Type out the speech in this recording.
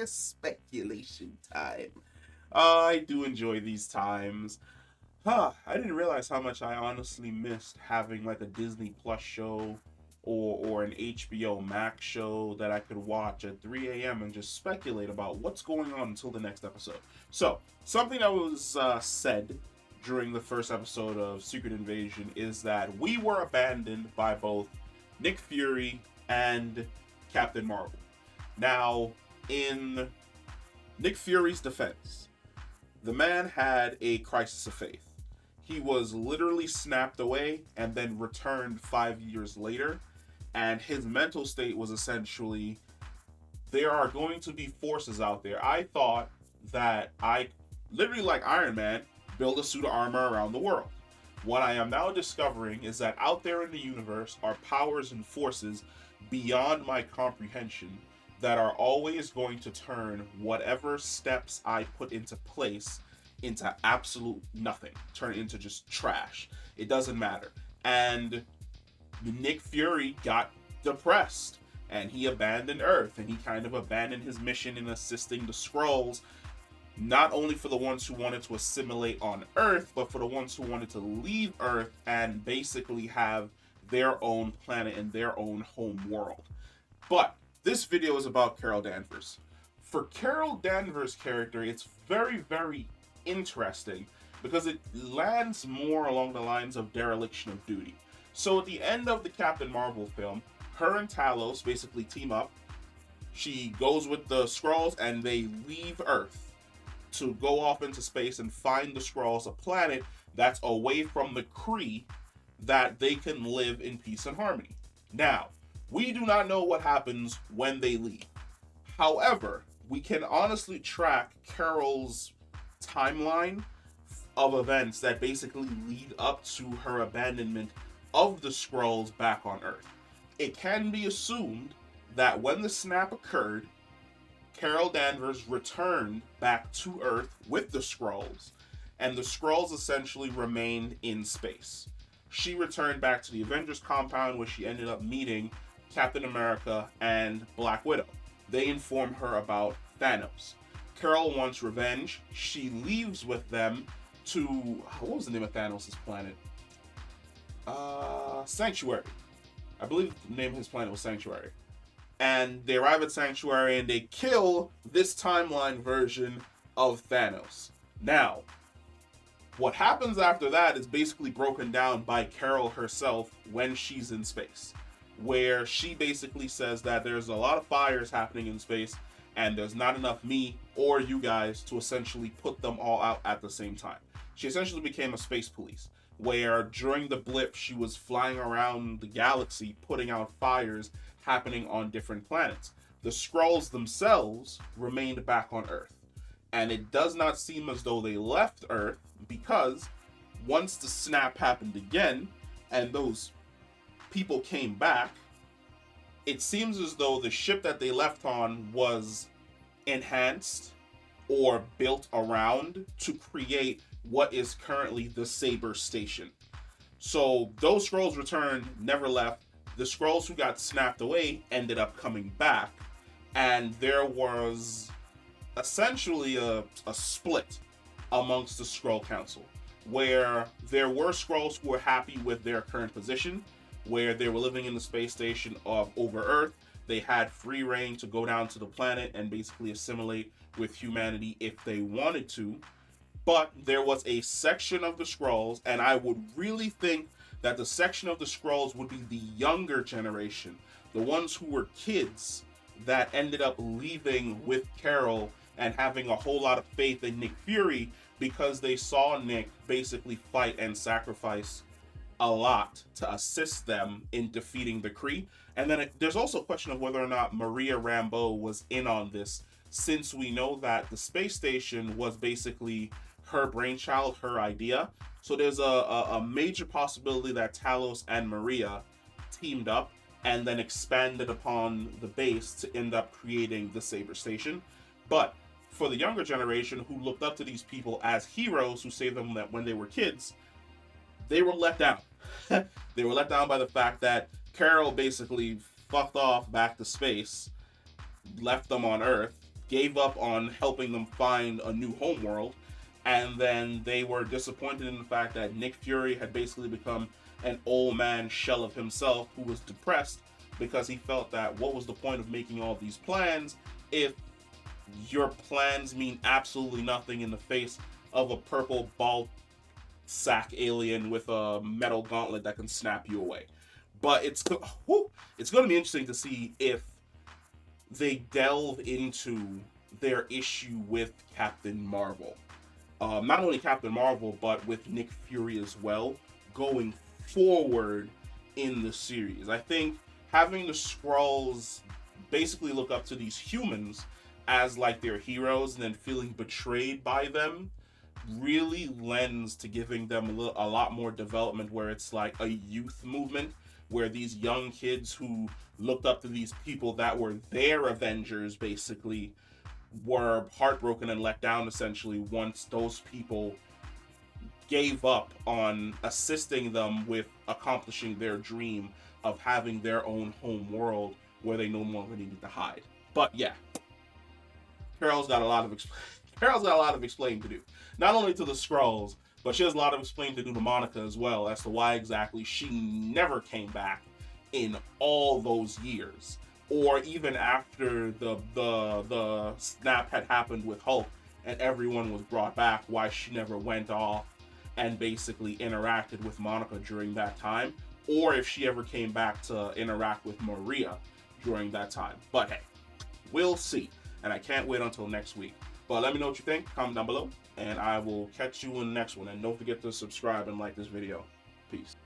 Speculation time. I do enjoy these times. I didn't realize how much I honestly missed having like a Disney Plus show or an HBO Max show that I could watch at 3 a.m. and just speculate about what's going on until the next episode. So, something that was said during the first episode of Secret Invasion is that we were abandoned by both Nick Fury and Captain Marvel. Now, in Nick Fury's defense, the man had a crisis of faith. He was literally snapped away and then returned 5 years later, and his mental state was essentially there are going to be forces out there. I thought that I, literally like Iron Man, build a suit of armor around the world. What I am now discovering is that out there in the universe are powers and forces beyond my comprehension that are always going to turn whatever steps I put into place into absolute nothing, turn it into just trash. It doesn't matter. And Nick Fury got depressed and he abandoned Earth and he kind of abandoned his mission in assisting the Skrulls, not only for the ones who wanted to assimilate on Earth, but for the ones who wanted to leave Earth and basically have their own planet and their own home world. But this video is about Carol Danvers. For Carol Danvers' character, it's very, very interesting because it lands more along the lines of dereliction of duty. So at the end of the Captain Marvel film, her and Talos basically team up. She goes with the Skrulls and they leave Earth to go off into space and find the Skrulls a planet that's away from the Kree that they can live in peace and harmony. Now, we do not know what happens when they leave. However, we can honestly track Carol's timeline of events that basically lead up to her abandonment of the Skrulls back on Earth. It can be assumed that when the snap occurred, Carol Danvers returned back to Earth with the Skrulls, and the Skrulls essentially remained in space. She returned back to the Avengers compound where she ended up meeting Captain America and Black Widow. They inform her about Thanos. Carol wants revenge. She leaves with them to, what was the name of Thanos' planet? Sanctuary. I believe the name of his planet was Sanctuary. And they arrive at Sanctuary and they kill this timeline version of Thanos. Now, what happens after that is basically broken down by Carol herself when she's in space, where she basically says that there's a lot of fires happening in space and there's not enough me or you guys to essentially put them all out at the same time. She essentially became a space police, where during the blip she was flying around the galaxy putting out fires happening on different planets. The Skrulls themselves remained back on Earth, and it does not seem as though they left Earth because once the snap happened again and those people came back, it seems as though the ship that they left on was enhanced or built around to create what is currently the Saber Station. So those Skrulls returned, never left. The Skrulls who got snapped away ended up coming back, and there was essentially a split amongst the Skrull Council, where there were Skrulls who were happy with their current position, where they were living in the space station of over Earth. They had free reign to go down to the planet and basically assimilate with humanity if they wanted to. But there was a section of the Skrulls, and I would really think that the section of the Skrulls would be the younger generation, the ones who were kids that ended up leaving with Carol and having a whole lot of faith in Nick Fury because they saw Nick basically fight and sacrifice a lot to assist them in defeating the Kree. And then there's also a question of whether or not Maria Rambeau was in on this, since we know that the space station was basically her brainchild, her idea. So there's a major possibility that Talos and Maria teamed up and then expanded upon the base to end up creating the Saber Station. But for the younger generation who looked up to these people as heroes who saved them when they were kids, they were let down. They were let down by the fact that Carol basically fucked off back to space left them on Earth, gave up on helping them find a new homeworld, and then they were disappointed in the fact that Nick Fury had basically become an old man shell of himself who was depressed because he felt that what was the point of making all these plans if your plans mean absolutely nothing in the face of a purple ball sack alien with a metal gauntlet that can snap you away. But it's going to be interesting to see if they delve into their issue with Captain Marvel. Not only Captain Marvel, but with Nick Fury as well, going forward in the series. I think having the Skrulls basically look up to these humans as like their heroes and then feeling betrayed by them really lends to giving them a lot more development, where it's like a youth movement where these young kids who looked up to these people that were their Avengers basically were heartbroken and let down essentially once those people gave up on assisting them with accomplishing their dream of having their own home world where they no longer needed to hide. But yeah, Carol's got a lot of Carol's got a lot of explaining to do. Not only to the Skrulls, but she has a lot of explaining to do to Monica as well as to why exactly she never came back in all those years, or even after the snap had happened with Hulk and everyone was brought back, why she never went off and basically interacted with Monica during that time, or if she ever came back to interact with Maria during that time. But hey, we'll see, and I can't wait until next week. But let me know what you think, comment down below, and I will catch you in the next one. And don't forget to subscribe and like this video. Peace.